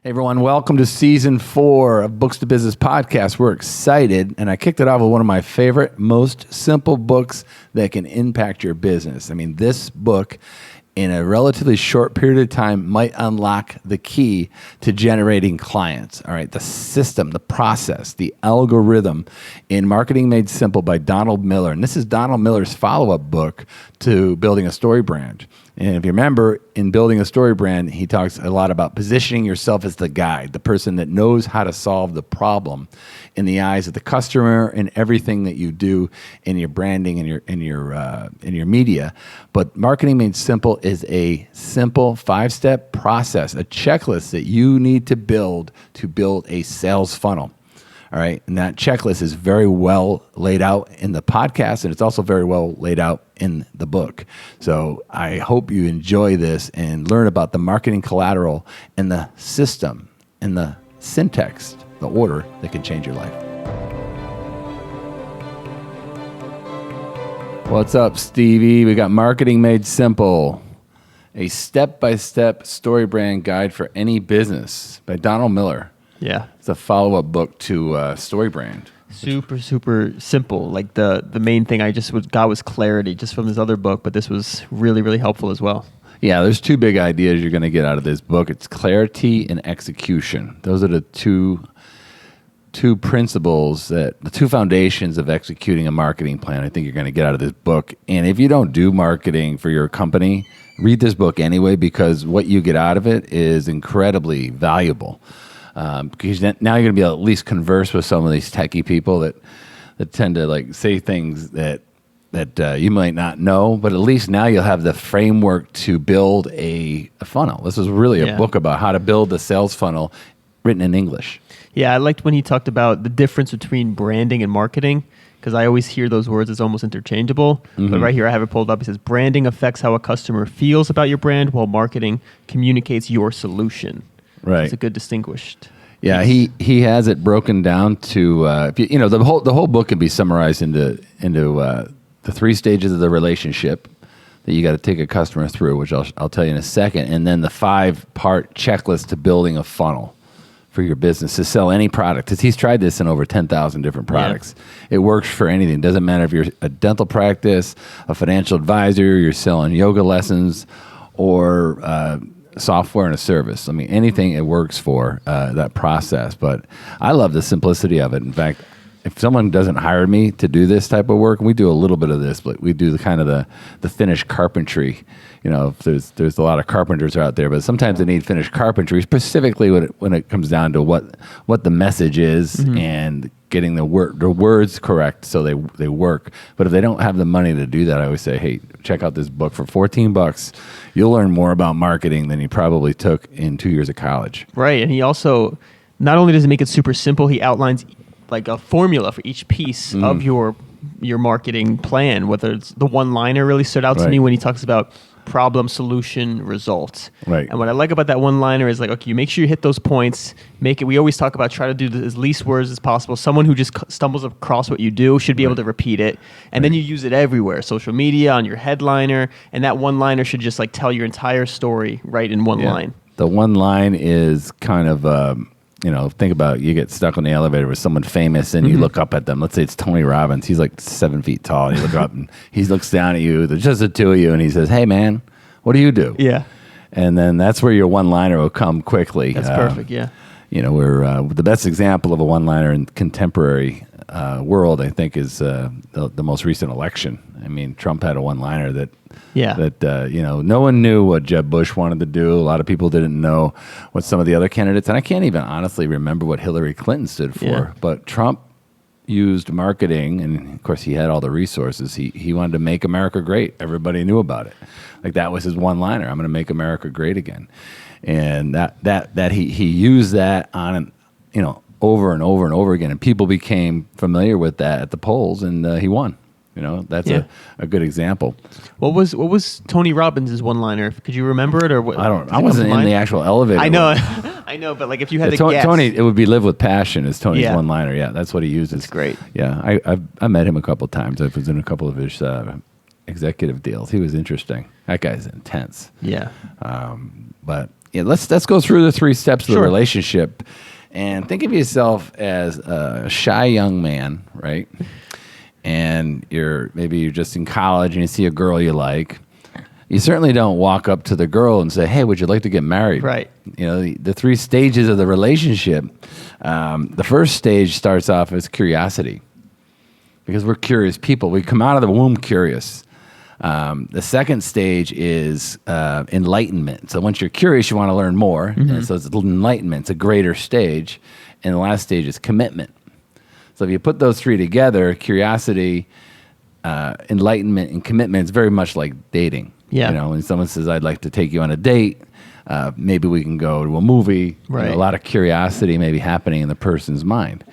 Hey everyone, welcome to season 4 of Books to Business podcast. We're excited, and I kicked it off with one of my favorite, most simple books that can impact your business. I mean, this book, in a relatively short period of time, might unlock the key to generating clients. All right, the system, the process, the algorithm in Marketing Made Simple by Donald Miller. And this is Donald Miller's follow-up book to Building a Story Brand. And if you remember, in Building a Story Brand, he talks a lot about positioning yourself as the guide, the person that knows how to solve the problem in the eyes of the customer and everything that you do in your branding and in your media. But Marketing Made Simple is a simple 5-step process, a checklist that you need to build a sales funnel. All right. And that checklist is very well laid out in the podcast, and it's also very well laid out in the book. So I hope you enjoy this and learn about the marketing collateral and the system and the syntax, the order that can change your life. What's up, Stevie? We got Marketing Made Simple, a step-by-step story brand guide for any business by Donald Miller. Yeah. It's a follow-up book to Story Brand. Super simple. Like the main thing I just got was clarity just from this other book, but this was really, really helpful as well. Yeah, there's 2 big ideas you're going to get out of this book. It's clarity and execution. Those are the two principles, the 2 foundations of executing a marketing plan I think you're going to get out of this book. And if you don't do marketing for your company, read this book anyway, because what you get out of it is incredibly valuable. Because now you're going to be able to at least converse with some of these techie people that tend to like say things that you might not know, but at least now you'll have the framework to build a funnel. This is really a book about how to build a sales funnel written in English. Yeah, I liked when he talked about the difference between branding and marketing, because I always hear those words as almost interchangeable. Mm-hmm. But right here I have it pulled up. It says, branding affects how a customer feels about your brand, while marketing communicates your solution. Right. It's a good distinguished. Yeah, he has it broken down to the whole book can be summarized into the 3 stages of the relationship that you got to take a customer through, which I'll tell you in a second, and then the 5-part checklist to building a funnel for your business to sell any product. Because he's tried this in over 10,000 different products. Yeah. It works for anything. It doesn't matter if you're a dental practice, a financial advisor, you're selling yoga lessons, or software and a service. I mean, anything it works for, that process. But I love the simplicity of it. In fact, if someone doesn't hire me to do this type of work, and we do a little bit of this, but we do the finished carpentry. You know, there's a lot of carpenters out there, but sometimes they need finished carpentry, specifically when it comes down to what the message is, mm-hmm. and getting the words correct so they work. But if they don't have the money to do that, I always say, hey, check out this book for $14. You'll learn more about marketing than you probably took in 2 years of college. Right, and he also, not only does he make it super simple, he outlines like a formula for each piece of your marketing plan. Whether it's the one-liner really stood out to me when he talks about problem, solution, result. Right. And what I like about that one-liner is like, okay, you make sure you hit those points. We always talk about try to do as least words as possible. Someone who just stumbles across what you do should be able to repeat it. And then you use it everywhere, social media, on your headliner. And that one-liner should just like tell your entire story right in one line. The one line is kind of... think about you get stuck on the elevator with someone famous and you look up at them. Let's say it's Tony Robbins. He's like 7 feet tall. And you look up and he looks down at you. There's just the 2 of you. And he says, hey, man, what do you do? Yeah. And then that's where your one-liner will come quickly. That's perfect, yeah. We're the best example of a one-liner in contemporary world, I think, is the most recent election. I mean, Trump had a one-liner that no one knew what Jeb Bush wanted to do. A lot of people didn't know what some of the other candidates, and I can't even honestly remember what Hillary Clinton stood for. Yeah. But Trump used marketing, and of course he had all the resources. He wanted to make America great. Everybody knew about it. Like that was his one-liner. I'm going to make America great again. And that he used that on, over and over and over again, and people became familiar with that at the polls, and he won. That's a good example. What was Tony Robbins' one-liner? Could you remember it, or what? I don't. I wasn't in the actual elevator. I know, I know, but like if you had to guess, Tony, it would be "Live with Passion" is Tony's one-liner. Yeah, that's what he uses. That's great. Yeah, I met him a couple of times. I was in a couple of his executive deals. He was interesting. That guy's intense. Yeah. But let's go through the 3 steps of the Sure. relationship, and think of yourself as a shy young man, right? And maybe you're just in college and you see a girl you like. You certainly don't walk up to the girl and say, "Hey, would you like to get married?" Right. The 3 stages of the relationship. The first stage starts off as curiosity, because we're curious people. We come out of the womb curious. The second stage is enlightenment. So once you're curious, you want to learn more. And so it's enlightenment. It's a greater stage. And the last stage is commitment. So if you put those 3 together, curiosity, enlightenment, and commitment, it's very much like dating. Yeah. When someone says, "I'd like to take you on a date," maybe we can go to a movie. Right. A lot of curiosity may be happening in the person's mind.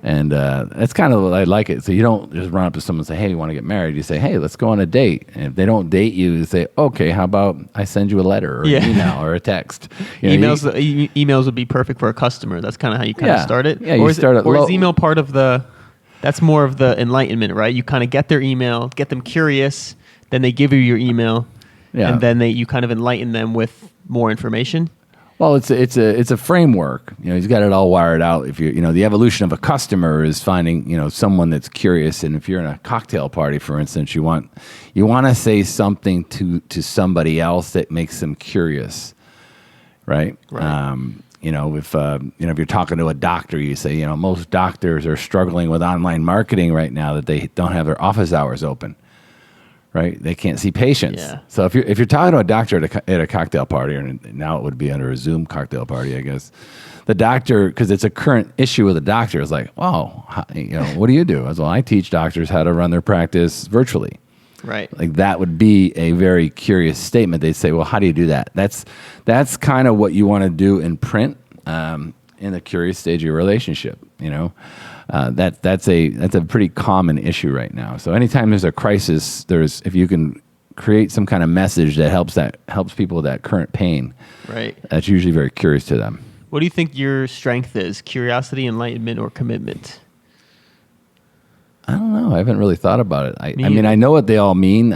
And that's kind of what I like it. So you don't just run up to someone and say, "Hey, you want to get married?" You say, "Hey, let's go on a date." And if they don't date you, you say, "Okay, how about I send you a letter or an email or a text?" Emails would be perfect for a customer. That's kind of how you kind of start it. Yeah, you start at or low. is email part of that's more of the enlightenment, right? You kind of get their email, get them curious, then they give you your email, and then you kind of enlighten them with more information. Well, it's a framework. He's got it all wired out. If the evolution of a customer is finding someone that's curious, and if you're in a cocktail party, for instance, you want to say something to somebody else that makes them curious, right? Right. If you're talking to a doctor, you say, most doctors are struggling with online marketing right now, that they don't have their office hours open. Right, they can't see patients. Yeah. So if you're talking to a doctor at a cocktail party, or now it would be under a Zoom cocktail party, I guess, the doctor, because it's a current issue with the doctor, is like, "Oh, what do you do?" I was, "Well, I teach doctors how to run their practice virtually." Right. Like that would be a very curious statement. They'd say, "Well, how do you do that?" That's kind of what you want to do in print, in the curious stage of your relationship. That's a pretty common issue right now. So anytime there's a crisis, if you can create some kind of message that helps people with that current pain, Right. that's usually very curious to them. What do you think your strength is? Curiosity, enlightenment, or commitment? I don't know. I haven't really thought about it. I Me mean, either. I know what they all mean.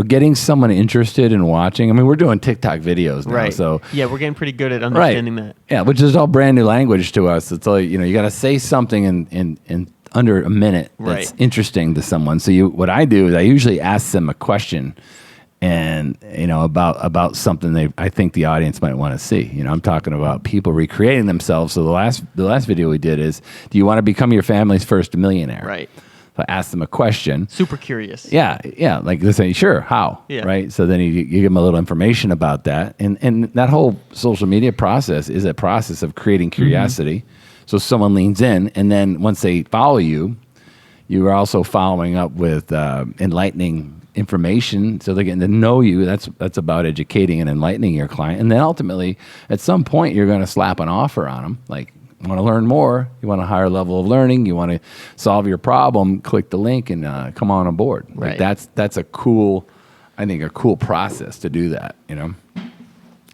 Getting someone interested in watching. I mean, we're doing TikTok videos now, Right. so Yeah, we're getting pretty good at understanding that. yeah, which is all brand new language to us. It's like you got to say something in under a minute that's Right. interesting to someone. So what I do is I usually ask them a question, and about something I think the audience might want to see. I'm talking about people recreating themselves. So the last video we did is, do you want to become your family's first millionaire? Right. So I asked them a question. Super curious. Yeah, like they say, sure, how? Yeah. Right? So then you give them a little information about that. And that whole social media process is a process of creating curiosity. So someone leans in, and then once they follow you, you are also following up with enlightening information, so they're getting to know you. That's about educating and enlightening your client. And then ultimately, at some point, you're going to slap an offer on them, like, you want to learn more, you want a higher level of learning, you want to solve your problem, click the link and come on board. Right. Like that's a cool process to do that,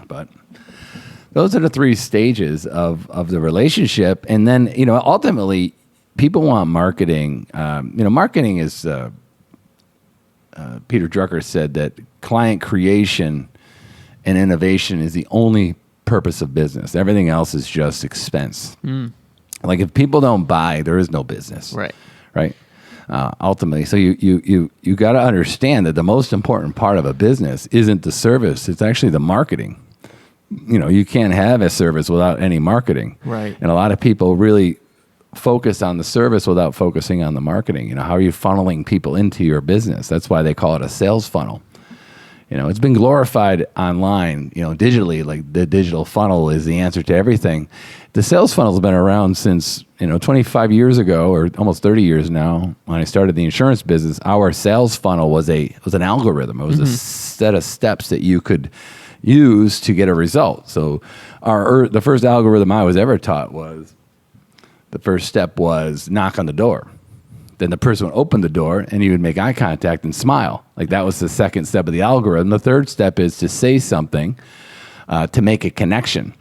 But those are the 3 stages of the relationship. And then, ultimately, people want marketing. Marketing is, Peter Drucker said that client creation and innovation is the only purpose of business. Everything else is just expense. Like if people don't buy, there is no business. Right. Ultimately, so you got to understand that the most important part of a business isn't the service; it's actually the marketing. You can't have a service without any marketing. Right. And a lot of people really focus on the service without focusing on the marketing. How are you funneling people into your business? That's why they call it a sales funnel. It's been glorified online, digitally, like the digital funnel is the answer to everything. The sales funnel has been around since, 25 years ago, or almost 30 years now. When I started the insurance business, our sales funnel was an algorithm. It was a set of steps that you could use to get a result. So the first algorithm I was ever taught was, the first step was knock on the door. Then the person would open the door and you would make eye contact and smile. Like that was the second step of the algorithm. The third step is to say something to make a connection.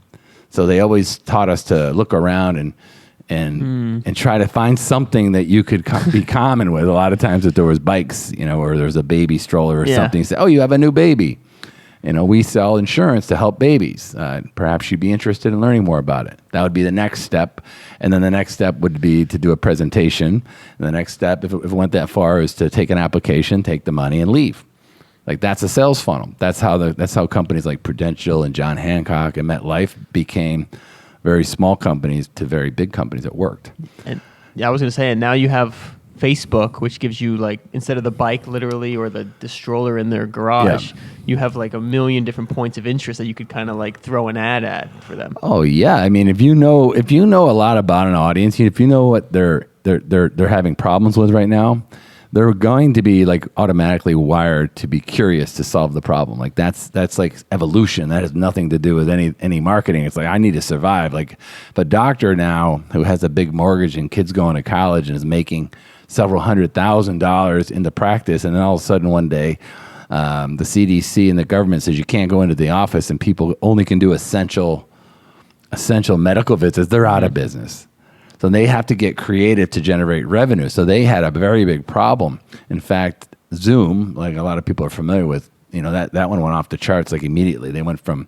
So they always taught us to look around and try to find something that you could be common with. A lot of times if there was bikes, or there's a baby stroller or something, you say, "Oh, you have a new baby." We sell insurance to help babies. Perhaps you'd be interested in learning more about it. That would be the next step. And then the next step would be to do a presentation. And the next step, if it went that far, is to take an application, take the money, and leave. Like, that's a sales funnel. That's how companies like Prudential and John Hancock and MetLife became very small companies to very big companies that worked. And yeah, I was going to say, and now you have Facebook, which gives you, like, instead of the bike literally or the stroller in their garage, you have like a million different points of interest that you could kind of like throw an ad at for them. Oh yeah, I mean, if you know a lot about an audience, if you know what they're having problems with right now, they're going to be like automatically wired to be curious to solve the problem. Like that's like evolution. That has nothing to do with any marketing. It's like, I need to survive. Like, if a doctor now who has a big mortgage and kids going to college and is making several $100,000 into practice, and then all of a sudden one day the CDC and the government says you can't go into the office and people only can do essential medical visits, they're out of business. So they have to get creative to generate revenue. So they had a very big problem. In fact, Zoom, like a lot of people are familiar with, that one went off the charts like immediately. They went from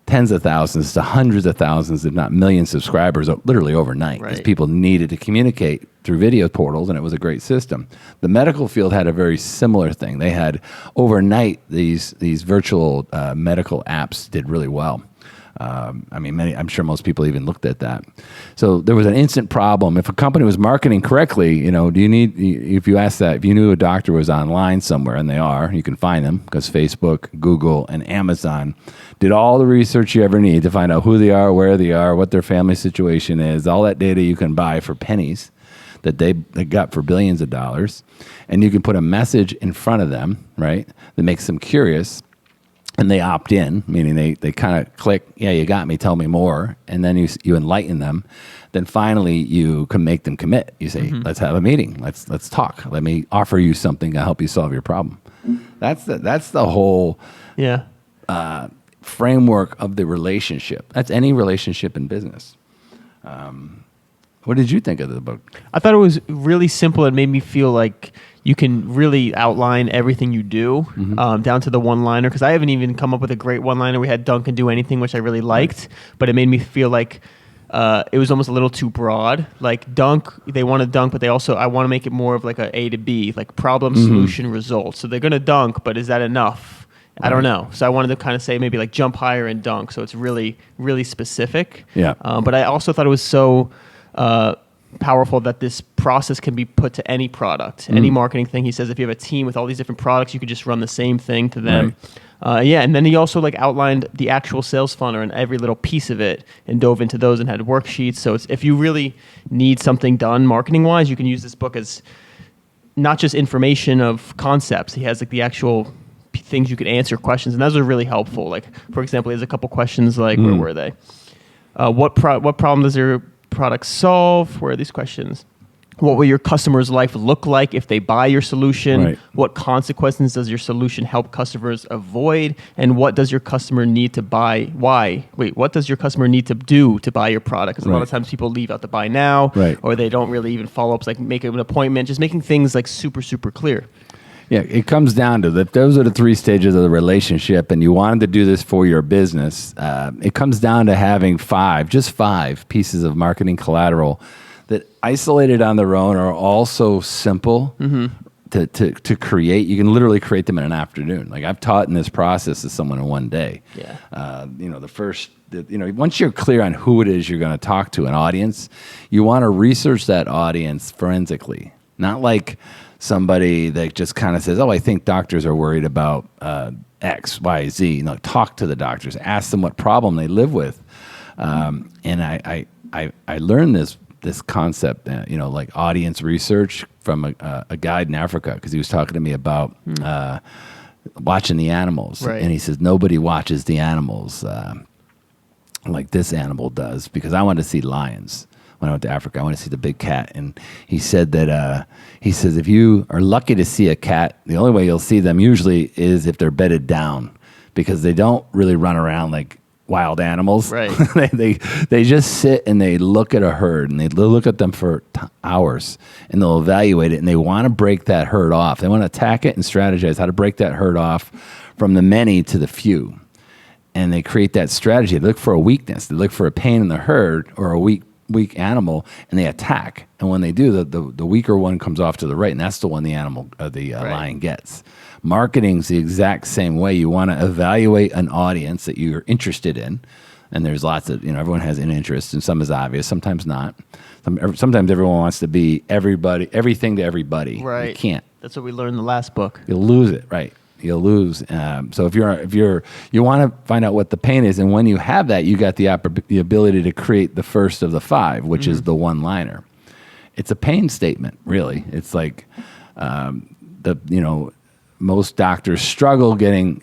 tens of thousands to hundreds of thousands, if not millions, subscribers literally overnight, because people needed to communicate through video portals, and it was a great system. The medical field had a very similar thing. They had overnight these virtual medical apps did really well. I'm sure most people even looked at that. So there was an instant problem. If a company was marketing correctly, if you knew a doctor was online somewhere, and they are, you can find them because Facebook, Google, and Amazon did all the research you ever need to find out who they are, where they are, what their family situation is, all that data you can buy for pennies that they got for billions of dollars. And you can put a message in front of them, right, that makes them curious. And they opt in, meaning they kind of click, yeah, you got me, tell me more. And then you enlighten them. Then finally you can make them commit. You say, let's have a meeting. Let's talk. Let me offer you something to help you solve your problem. That's the whole framework of the relationship. That's any relationship in business. What did you think of the book? I thought it was really simple. It made me feel like you can really outline everything you do down to the one-liner, because I haven't even come up with a great one-liner. We had Duncan do anything, which I really liked, but it made me feel like it was almost a little too broad. Like dunk, they want to dunk, but I want to make it more of like A to B, like problem, solution, result. So they're going to dunk, but is that enough? I don't know. So I wanted to kind of say maybe like jump higher and dunk. So it's really, really specific. Yeah. But I also thought it was so powerful that this process can be put to any product, any marketing thing. He says if you have a team with all these different products, you could just run the same thing to them. Right. And then he also like outlined the actual sales funnel and every little piece of it and dove into those and had worksheets. So if you really need something done marketing-wise, you can use this book as not just information of concepts. He has like the actual things you could answer questions, and those are really helpful. Like, for example, he has a couple questions like, where were they? What problem does your product solve? Where are these questions? What will your customer's life look like if they buy your solution? Right. What consequences does your solution help customers avoid? And what does your customer need to buy? Why? Wait, what does your customer need to do to buy your product? Because a lot of times people leave out the buy now, or they don't really even follow up, like make an appointment, just making things like super, super clear. Yeah, it comes down to that. Those are the three stages of the relationship, and you wanted to do this for your business. It comes down to having just five pieces of marketing collateral that, isolated on their own, are all so simple to create. You can literally create them in an afternoon. Like I've taught in this process to someone in one day. Yeah. Once you're clear on who it is you're going to talk to, an audience, you want to research that audience forensically, not like somebody that just kind of says, "Oh, I think doctors are worried about X, Y, Z." Talk to the doctors, ask them what problem they live with, and I learned this concept, like audience research from a guide in Africa, because he was talking to me about watching the animals, and he says nobody watches the animals like this animal does, because I wanted to see lions. When I went to Africa, I want to see the big cat. And he said that, if you are lucky to see a cat, the only way you'll see them usually is if they're bedded down, because they don't really run around like wild animals. Right. they just sit and they look at a herd, and they look at them for hours, and they'll evaluate it, and they want to break that herd off. They want to attack it and strategize how to break that herd off from the many to the few. And they create that strategy. They look for a weakness. They look for a pain in the herd or a weak animal, and they attack. And when they do, the weaker one comes off to the right, and that's the one the lion gets. Marketing's the exact same way. You want to evaluate an audience that you're interested in, and there's lots of, everyone has an interest, and some is obvious, sometimes not. Sometimes everyone wants to be everything to everybody. Right. You can't. That's what we learned in the last book. You'll lose it, right? You'll lose. So if you want to find out what the pain is, and when you have that, you got the ability to create the first of the 5, which is the one-liner. It's a pain statement, really. It's like most doctors struggle getting,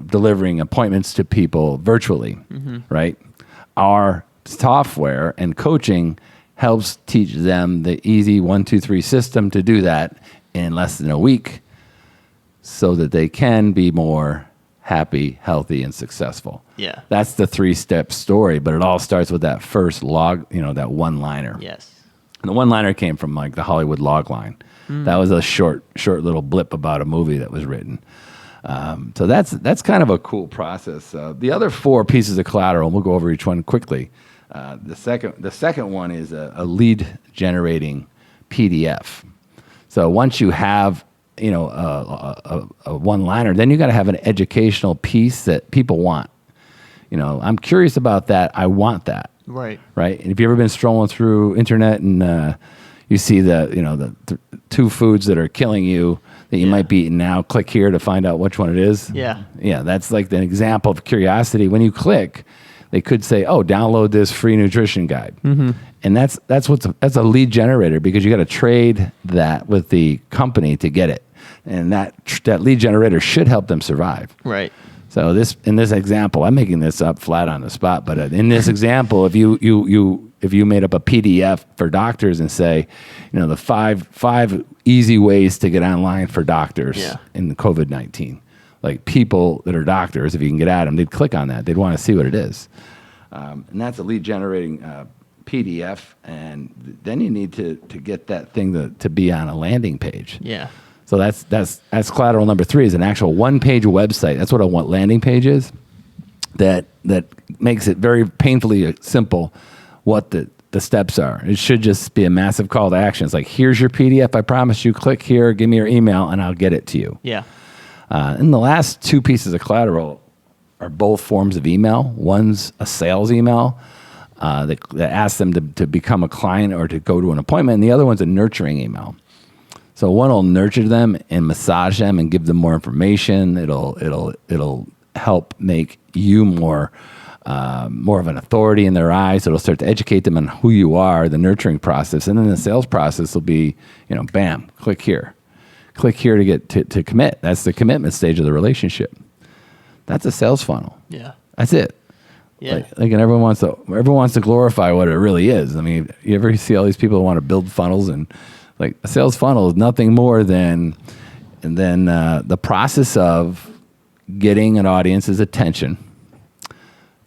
delivering appointments to people virtually, right? Our software and coaching helps teach them the easy 1, 2, 3 system to do that in less than a week, so that they can be more happy, healthy, and successful. Yeah. That's the 3-step story, but it all starts with that first that one-liner. Yes. And the one-liner came from like the Hollywood log line. That was a short little blip about a movie that was written. So that's kind of a cool process. The other 4 pieces of collateral, and we'll go over each one quickly. The second one is a lead generating PDF. So once you have a one-liner, then you got to have an educational piece that people want. I'm curious about that. I want that. Right. Right. And if you've ever been strolling through internet and you see the 2 foods that are killing you that you might be eating now, click here to find out which one it is. Yeah. Yeah. That's like an example of curiosity. When you click, they could say, "Oh, download this free nutrition guide," and that's a lead generator, because you got to trade that with the company to get it, and that lead generator should help them survive. Right. So in this example, I'm making this up flat on the spot, but in this example, if you made up a PDF for doctors and say, the five easy ways to get online for doctors in the COVID-19. Like people that are doctors, if you can get at them, they'd click on that. They'd want to see what it is. And that's a lead generating PDF. And then you need to get that thing to be on a landing page. Yeah. So that's collateral number 3, is an actual one-page website. That's what I want landing page is. That makes it very painfully simple what the steps are. It should just be a massive call to action. It's like, here's your PDF. I promise you. Click here. Give me your email, and I'll get it to you. Yeah. And the last 2 pieces of collateral are both forms of email. One's a sales email that asks them to become a client or to go to an appointment, and the other one's a nurturing email. So one will nurture them and massage them and give them more information. It'll help make you more of an authority in their eyes. It'll start to educate them on who you are, the nurturing process, and then the sales process will be, bam, click here. Click here to get to commit. That's the commitment stage of the relationship. That's a sales funnel. Yeah. That's it. Yeah. And everyone wants to glorify what it really is. I mean, you ever see all these people who want to build funnels, and like a sales funnel is nothing more than the process of getting an audience's attention,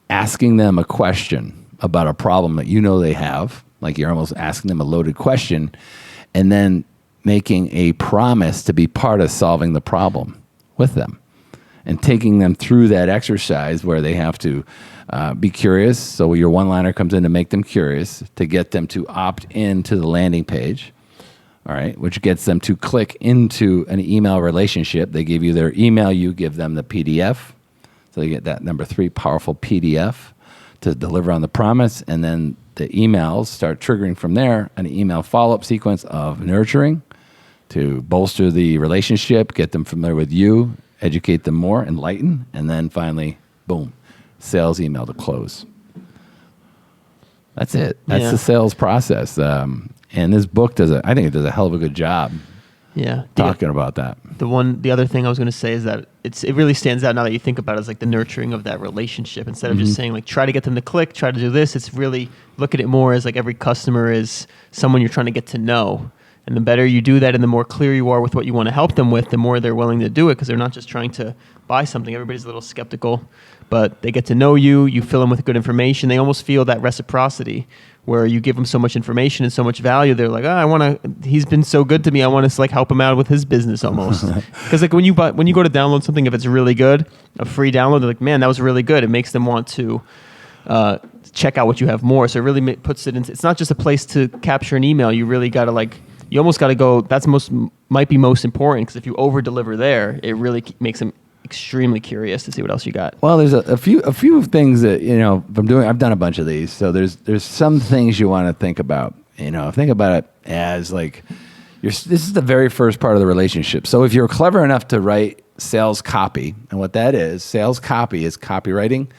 asking them a question about a problem that they have, like you're almost asking them a loaded question, and then making a promise to be part of solving the problem with them, and taking them through that exercise where they have to be curious. So your one-liner comes in to make them curious, to get them to opt into the landing page, all right, which gets them to click into an email relationship. They give you their email, you give them the PDF. So they get that number 3 powerful PDF to deliver on the promise, and then the emails start triggering from there, an email follow-up sequence of nurturing to bolster the relationship, get them familiar with you, educate them more, enlighten, and then finally, boom, sales email to close. That's it. That's the sales process. And this book I think it does a hell of a good job talking about that. The other thing I was going to say is that it really stands out now that you think about it, as like the nurturing of that relationship, instead of just saying like, try to get them to click, try to do this. It's really look at it more as like every customer is someone you're trying to get to know. And the better you do that and the more clear you are with what you want to help them with, the more they're willing to do it because they're not just trying to buy something. Everybody's a little skeptical, but they get to know you. You fill them with good information. They almost feel that reciprocity where you give them so much information and so much value. They're like, he's been so good to me. I want to like help him out with his business almost. Because like when you go to download something, if it's really good, a free download, they're like, man, that was really good. It makes them want to check out what you have more. So it really puts it into, it's not just a place to capture an email. You really got to you almost got to go, that's might be most important because if you over deliver there, it really makes them extremely curious to see what else you got. Well, there's a few things that, I've done a bunch of these. So there's some things you want to think about, think about it as like, this is the very first part of the relationship. So if you're clever enough to write sales copy, and what that is, sales copy is copywriting,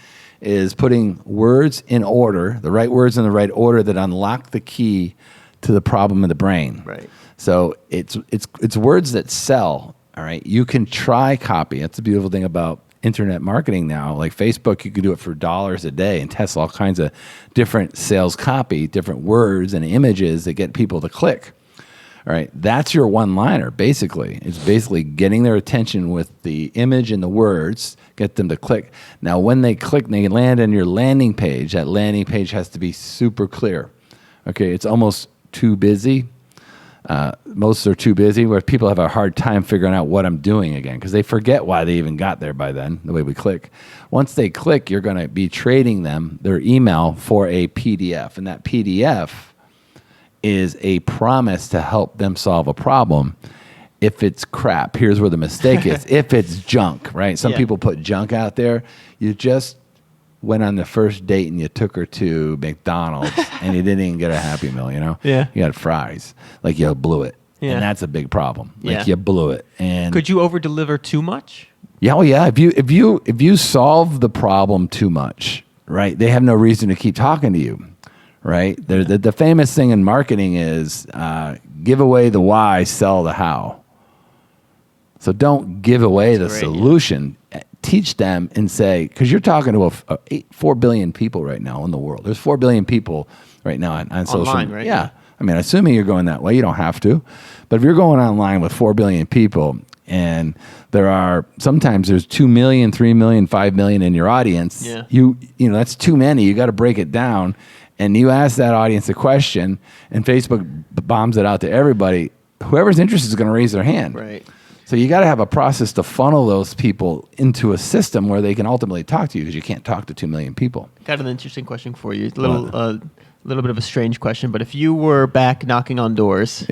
is putting words in order, the right words in the right order that unlock the key to the problem in the brain. Right. So it's words that sell. All right. You can try copy. That's the beautiful thing about internet marketing now. Like Facebook, you can do it for $1 a day and test all kinds of different sales copy, different words and images that get people to click. All right. That's your one-liner, basically. It's basically getting their attention with the image and the words, get them to click. Now, when they click and they land on your landing page, that landing page has to be super clear. Okay. It's almost too busy. Most are too busy, where people have a hard time figuring out what I'm doing again because they forget why they even got there by then, the way we click. Once they click, you're going to be trading them their email for a PDF, and that PDF is a promise to help them solve a problem. If it's crap, here's where the mistake is. If it's junk, right? Some people put junk out there. You just went on the first date and you took her to McDonald's and you didn't even get a Happy Meal, Yeah. You got fries. Like you blew it. Yeah. And that's a big problem. Like Yeah. you blew it. And Could you over deliver too much? yeah, well, yeah. If you solve the problem too much, right? They have no reason to keep talking to you, right? The famous thing in marketing is give away the why, sell the how. So don't give away the solution. Yeah. Teach them and say, because you're talking to 4 billion people right now in the world. There's 4 billion people right now on social media. Right? Yeah. I mean, assuming you're going that way, you don't have to. But if you're going online with 4 billion people and sometimes there's 2 million, 3 million, 5 million in your audience, that's too many. You got to break it down. And you ask that audience a question and Facebook bombs it out to everybody. Whoever's interested is going to raise their hand. Right. So you got to have a process to funnel those people into a system where they can ultimately talk to you because you can't talk to 2 million people. Got an interesting question for you. A little bit of a strange question, but if you were back knocking on doors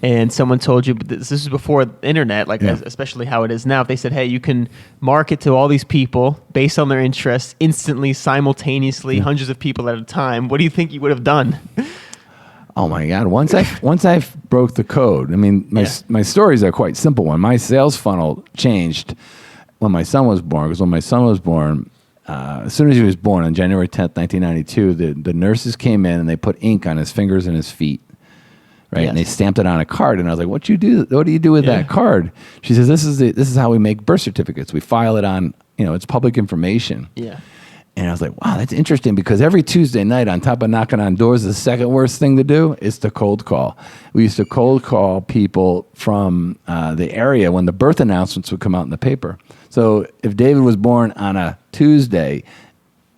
and someone told you, this is before the internet, especially how it is now, if they said, hey, you can market to all these people based on their interests instantly, simultaneously, hundreds of people at a time, what do you think you would have done? Oh my God! Once I broke the code, I mean, my stories are quite simple. When my sales funnel changed when my son was born, because when my son was born, as soon as he was born on January 10th, 1992, the nurses came in and they put ink on his fingers and his feet, right? Yes. And they stamped it on a card. And I was like, "What do you do with that card?" She says, "This is how we make birth certificates. We file it on, it's public information." Yeah. And I was like, wow, that's interesting because every Tuesday night, on top of knocking on doors, the second worst thing to do is to cold call. We used to cold call people from the area when the birth announcements would come out in the paper. So if David was born on a Tuesday,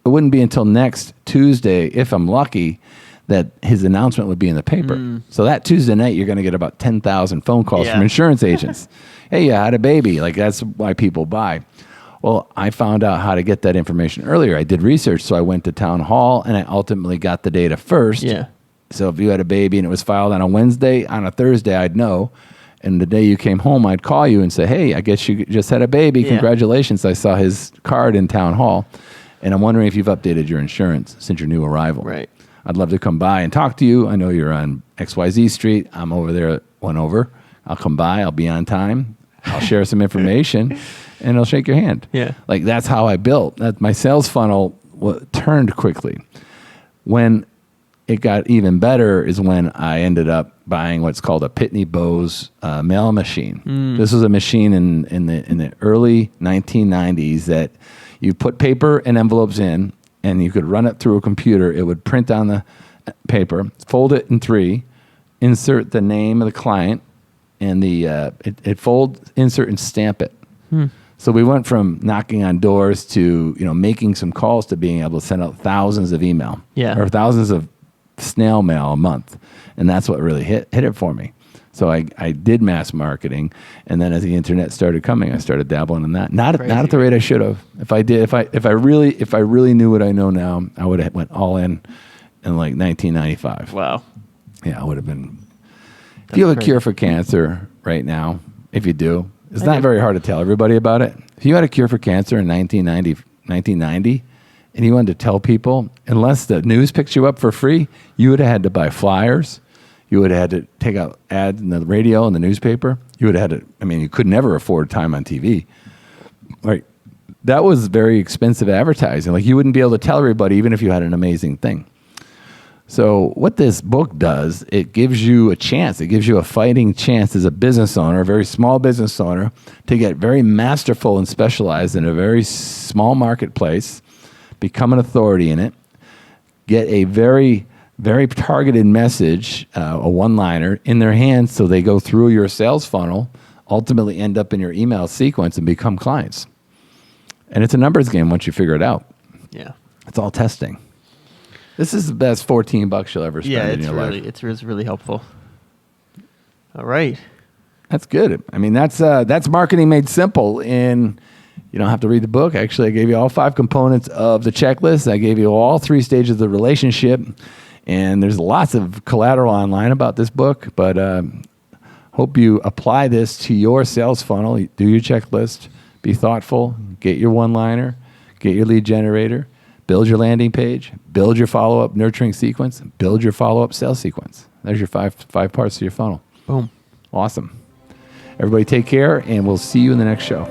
it wouldn't be until next Tuesday, if I'm lucky, that his announcement would be in the paper. So that Tuesday night, you're going to get about 10,000 phone calls from insurance agents. Hey, you had a baby. Like, that's why people buy. Well, I found out how to get that information earlier. I did research, so I went to town hall, and I ultimately got the data first. Yeah. So if you had a baby and it was filed on a Wednesday, on a Thursday, I'd know. And the day you came home, I'd call you and say, hey, I guess you just had a baby. Congratulations. I saw his card in town hall. And I'm wondering if you've updated your insurance since your new arrival. Right. I'd love to come by and talk to you. I know you're on XYZ Street. I'm over there at 1 over. I'll come by. I'll be on time. I'll share some information. And I'll shake your hand. Yeah. Like, that's how I built. That my sales funnel turned quickly. When it got even better is when I ended up buying what's called a Pitney Bowes mail machine. This was a machine in the early 1990s that you put paper and envelopes in, and you could run it through a computer. It would print on the paper, fold it in 3, insert the name of the client, and it fold, insert, and stamp it. So we went from knocking on doors to making some calls to being able to send out thousands of email, or thousands of snail mail a month, and that's what really hit it for me. So I did mass marketing, and then as the internet started coming, I started dabbling in that. Not at the rate I should have. If I really knew what I know now, I would have went all in like 1995. Wow. Yeah, I would have been. If you have a cure for cancer right now, if you do, it's not very hard to tell everybody about it. If you had a cure for cancer in 1990, and you wanted to tell people, unless the news picks you up for free, you would have had to buy flyers. You would have had to take out ads in the radio and the newspaper. You would have had to, you could never afford time on TV. Right. That was very expensive advertising. Like, you wouldn't be able to tell everybody even if you had an amazing thing. So what this book does, it gives you a chance. It gives you a fighting chance as a business owner, a very small business owner, to get very masterful and specialized in a very small marketplace, become an authority in it, get a very targeted message, a one-liner in their hands, so they go through your sales funnel, ultimately end up in your email sequence and become clients. And it's a numbers game once you figure it out. Yeah. It's all testing. This is the best $14 you'll ever spend in your life. It's really helpful. All right. That's good. That's marketing made simple. And you don't have to read the book. Actually, I gave you all 5 components of the checklist. I gave you all 3 stages of the relationship. And there's lots of collateral online about this book, but hope you apply this to your sales funnel. Do your checklist, be thoughtful, get your one-liner, get your lead generator, build your landing page, build your follow-up nurturing sequence, build your follow-up sales sequence. There's your 5 parts of your funnel. Boom. Awesome. Everybody take care, and we'll see you in the next show.